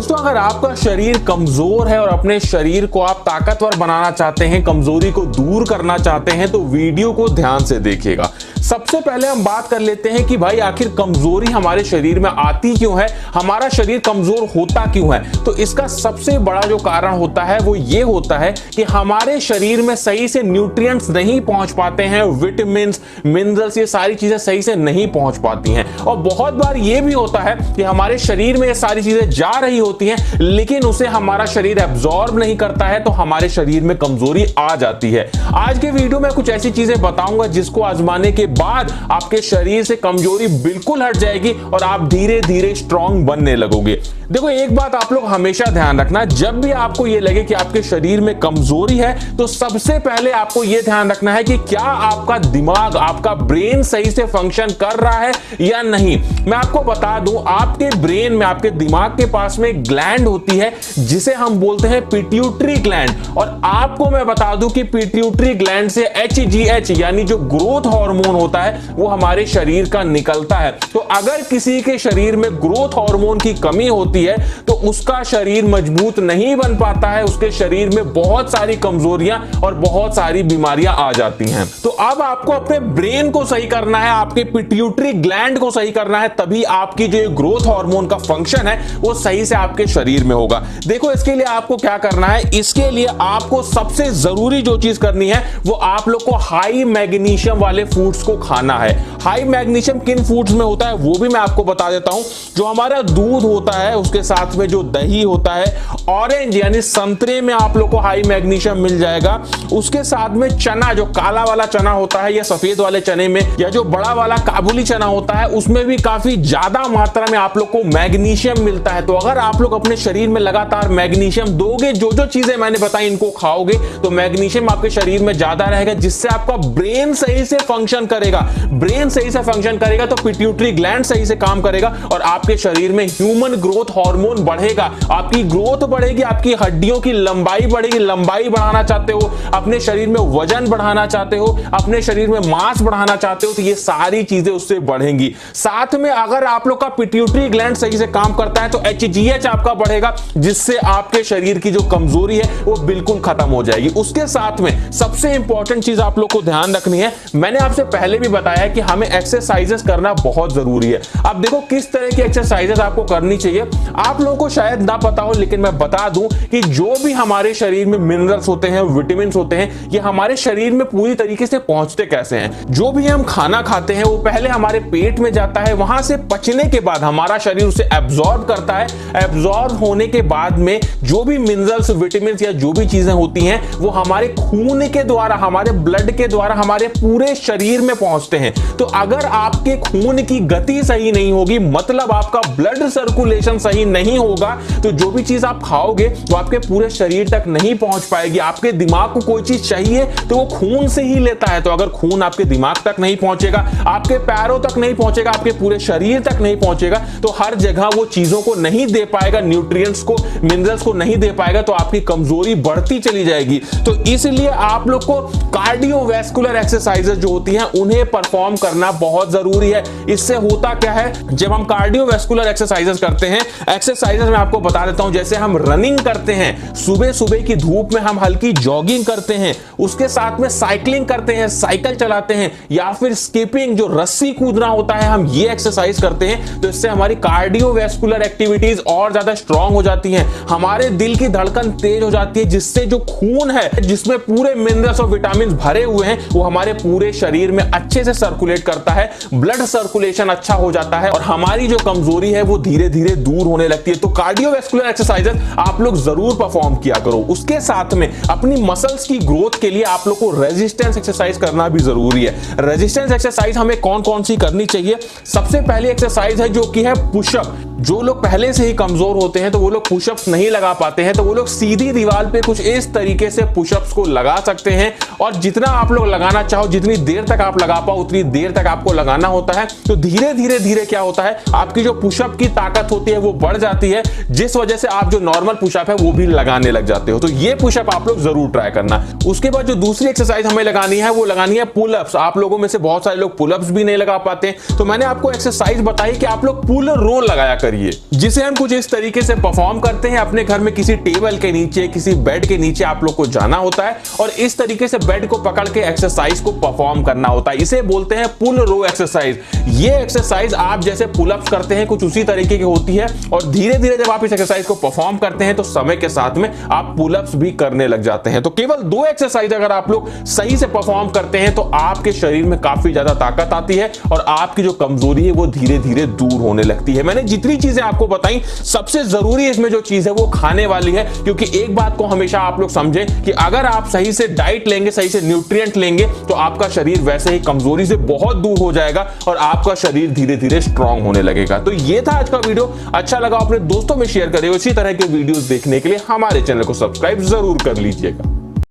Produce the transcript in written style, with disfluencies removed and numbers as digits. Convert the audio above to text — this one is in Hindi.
दोस्तों, अगर आपका शरीर कमजोर है और अपने शरीर को आप ताकतवर बनाना चाहते हैं, कमजोरी को दूर करना चाहते हैं, तो वीडियो को ध्यान से देखिएगा। सबसे पहले हम बात कर लेते हैं कि भाई आखिर कमजोरी हमारे शरीर में आती क्यों है, हमारा शरीर कमजोर होता क्यों है। तो इसका सबसे बड़ा जो कारण होता है वो ये होता है कि हमारे शरीर में सही से न्यूट्रिएंट्स नहीं पहुंच पाते हैं, विटामिन, मिनरल्स, ये सारी चीजें सही से नहीं पहुंच पाती हैं। और बहुत बार ये भी होता है कि हमारे शरीर में ये सारी चीजें जा रही होती हैं, लेकिन उसे हमारा शरीर एब्जॉर्ब नहीं करता है, तो हमारे शरीर में कमजोरी आ जाती है। आज के वीडियो में कुछ ऐसी चीजें बताऊंगा जिसको आजमाने के बाद आपके शरीर से कमजोरी बिल्कुल हट जाएगी और आप धीरे धीरे स्ट्रांग बनने लगोगे। देखो, एक बात आप लोग हमेशा ध्यान रखना, जब भी आपको यह लगे कि आपके शरीर में कमजोरी है, तो सबसे पहले आपको यह ध्यान रखना है कि क्या आपका दिमाग, आपका ब्रेन सही से फंक्शन कर रहा है या नहीं। मैं आपको बता दूं, आपके ब्रेन में, आपके दिमाग के पास में ग्लैंड होती है जिसे हम बोलते हैं पिट्यूटरी ग्लैंड। और आपको मैं बता दूं कि पिट्यूटरी ग्लैंड से HGH यानी जो ग्रोथ हार्मोन होता है वो हमारे शरीर का निकलता है। तो अगर किसी के शरीर में ग्रोथ हार्मोन की कमी होती है तो उसका शरीर मजबूत नहीं बन पाता है, उसके शरीर में बहुत सारी कमजोरियां और बहुत सारी बीमारियां आ जाती हैं। तो अब आपको अपने ब्रेन को सही करना है, आपके पिट्यूटरी ग्लैंड को सही करना है, तभी आपकी जो ग्रोथ हार्मोन का फंक्शन है वो सही से आपके शरीर में होगा। देखो, इसके लिए आपको क्या करना है, इसके लिए आपको सबसे जरूरी जो चीज करनी है वो आप लोग को हाई मैग्नीशियम वाले फूड्स को खाना है। हाई मैग्नीशियम किन फूड्स में होता है वो भी मैं आपको बता देता हूं। जो हमारा दूध होता है, उसके साथ में जो दही होता है, ऑरेंज यानी संतरे में आप लोग को हाई मैग्नीशियम मिल जाएगा। उसके साथ में चना, जो काला वाला चना होता है, या सफेद वाले चने में, या जो बड़ा वाला काबुली चना होता है, उसमें भी काफी ज्यादा मात्रा में आप लोग को मैग्नीशियम मिलता है। तो अगर आप लोग अपने शरीर में लगातार मैग्नीशियम दोगे, जो जो चीजें मैंने बताई इनको खाओगे, तो मैग्नीशियम आपके शरीर में ज्यादा रहेगा, जिससे आपका ब्रेन सही से फंक्शन करेगा। ब्रेन सही से फंक्शन करेगा तो पिट्यूटरी ग्लैंड सही से काम करेगा और आपके शरीर में ह्यूमन ग्रोथ हार्मोन बढ़ेगा, आपकी ग्रोथ बढ़ेगी, आपकी हड्डियों की लंबाई बढ़ेगी। लंबाई बढ़ाना चाहते हो, अपने शरीर में वजन बढ़ाना चाहते हो, अपने शरीर में मांस बढ़ाना चाहते हो, तो ये सारी चीजें उससे बढ़ेंगी। साथ में अगर आप लोग का पिट्यूटरी ग्लैंड सही से काम करता है तो HGH आपका बढ़ेगा, जिससे आपके शरीर की जो कमजोरी है वो बिल्कुल खत्म हो जाएगी। उसके साथ में सबसे इंपॉर्टेंट चीज आप लोग को ध्यान रखनी है, मैंने आपसे पहले भी बताया कि हमें एक्सरसाइजेस करना बहुत जरूरी है। अब देखो, किस तरह की एक्सरसाइजेस आपको करनी चाहिए, आप लोगों को शायद ना पता हो, लेकिन मैं बता दूं कि जो भी हमारे शरीर में मिनरल्स होते हैं, विटामिन होते हैं, ये हमारे शरीर में पूरी तरीके से पहुंचते कैसे हैं। जो भी हम खाना खाते हैं वो पहले हमारे पेट में जाता है, वहां से पचने के बाद हमारा शरीर उसे एब्जॉर्ब करता है। एब्जॉर्ब होने के बाद में जो भी मिनरल्स, विटामिन या जो भी चीजें होती हैं वो हमारे खून के द्वारा, हमारे ब्लड के द्वारा हमारे पूरे शरीर में पहुंचते हैं। तो अगर आपके खून की गति सही नहीं होगी, मतलब आपका ब्लड सर्कुलेशन सही नहीं होगा, तो जो भी चीज आप खाओगे वो आपके पूरे शरीर तक नहीं पहुंच पाएगी। आपके दिमाग को कोई चीज चाहिए तो वो खून से ही लेता है, तो अगर खून आपके दिमाग तक नहीं पहुंचेगा, आपके पैरों तक नहीं पहुंचेगा, आपके पूरे शरीर तक नहीं पहुंचेगा, तो हर जगह वो चीजों को नहीं दे पाएगा, न्यूट्रिएंट्स को, मिनरल्स को नहीं दे पाएगा, तो आपकी कमजोरी बढ़ती चली जाएगी। तो इसलिए आप लोग को कार्डियोवैस्कुलर एक्सरसाइजेस जो होती हैं उन्हें परफॉर्म करना बहुत जरूरी है। इससे होता क्या है, जब हम कार्डियोवैस्कुलर एक्सरसाइजेस करते हैं, एक्सरसाइजेस मैं आपको बता देता हूं, जैसे हम रनिंग करते हैं, सुबह सुबह की धूप में हम हल्की जॉगिंग करते हैं, उसके साथ में साइकिलिंग करते हैं, साइकिल चलाते हैं, या फिर स्किपिंग, जो रस्सी कूदना होता है, हम ये एक्सरसाइज करते हैं, तो इससे हमारी कार्डियोवैस्कुलर एक्टिविटीज और ज्यादा स्ट्रांग हो जाती हैं। हमारे दिल की धड़कन तेज हो जाती है, जिससे जो खून है, जिसमें पूरे मिनरल्स और विटामिन भरे हुए हैं, वो हमारे पूरे शरीर में अच्छे से सर्कुलेट करता है, ब्लड सर्कुलेशन अच्छा हो जाता है और हमारी जो कमजोरी है वो धीरे धीरे दूर होने लगती है। तो कार्डियोवैस्कुलर एक्सरसाइजेस आप लोग जरूर परफॉर्म किया करो। उसके साथ में अपनी मसल्स की ग्रोथ के लिए आप लोग को रेजिस्टेंस एक्सरसाइज करना भी जरूरी है। रेजिस्टेंस एक्सरसाइज हमें कौन कौन सी करनी चाहिए? सबसे पहली एक्सरसाइज है जो कि है पुशअप। जो लोग पहले से ही कमजोर होते हैं तो वो लोग पुशअप्स नहीं लगा पाते हैं, तो वो लोग सीधी दीवार पे कुछ इस तरीके से पुशअप्स को लगा सकते हैं, और जितना आप लोग लगाना चाहो, जितनी देर तक आप लगा पाओ उतनी देर तक आपको लगाना होता है। तो धीरे धीरे धीरे क्या होता है, आपकी जो पुशअप की ताकत होती है वो बढ़ जाती है, जिस वजह से आप जो नॉर्मल पुशअप है वो भी लगाने लग जाते हो। तो ये पुशअप आप लोग जरूर ट्राई करना। उसके बाद जो दूसरी एक्सरसाइज हमें लगानी है वो लगानी है पुलअप्स। आप लोगों में से बहुत सारे लोग पुलअप्स भी नहीं लगा पाते, तो मैंने आपको एक्सरसाइज बताई कि आप लोग पुल रोल लगाया करिए। करिए, जिसे हम कुछ इस तरीके से परफॉर्म करते हैं। अपने घर में किसी टेबल के नीचे, किसी बेड के नीचे आप लोग को जाना होता है और इस तरीके से बेड को पकड़ के एक्सरसाइज को परफॉर्म करना होता है। इसे बोलते हैं पुल रो एक्सरसाइज। ये एक्सरसाइज आप जैसे पुलअप्स करते हैं कुछ उसी तरीके की होती है और धीरे धीरे जब आप इस एक्सरसाइज को परफॉर्म करते हैं तो समय के साथ में आप पुलअप्स भी करने लग जाते हैं। तो केवल 2 एक्सरसाइज अगर आप लोग सही से परफॉर्म करते हैं तो आपके शरीर में काफी ज्यादा ताकत आती है और आपकी जो कमजोरी है वो धीरे धीरे दूर होने लगती है। मैंने जितनी चीजें आपको बताई, सबसे जरूरी इसमें जो चीज है वो खाने वाली है, क्योंकि एक बात को हमेशा आप लोग समझें कि अगर आप सही से डाइट लेंगे, सही से न्यूट्रिएंट लेंगे तो आपका शरीर वैसे ही कमजोरी से बहुत दूर हो जाएगा और आपका शरीर धीरे धीरे स्ट्रांग होने लगेगा। तो ये था आज का वीडियो। अच्छा लगा अपने दोस्तों में शेयर करें। इसी तरह के वीडियोस देखने के लिए हमारे चैनल को सब्सक्राइब जरूर कर लीजिएगा।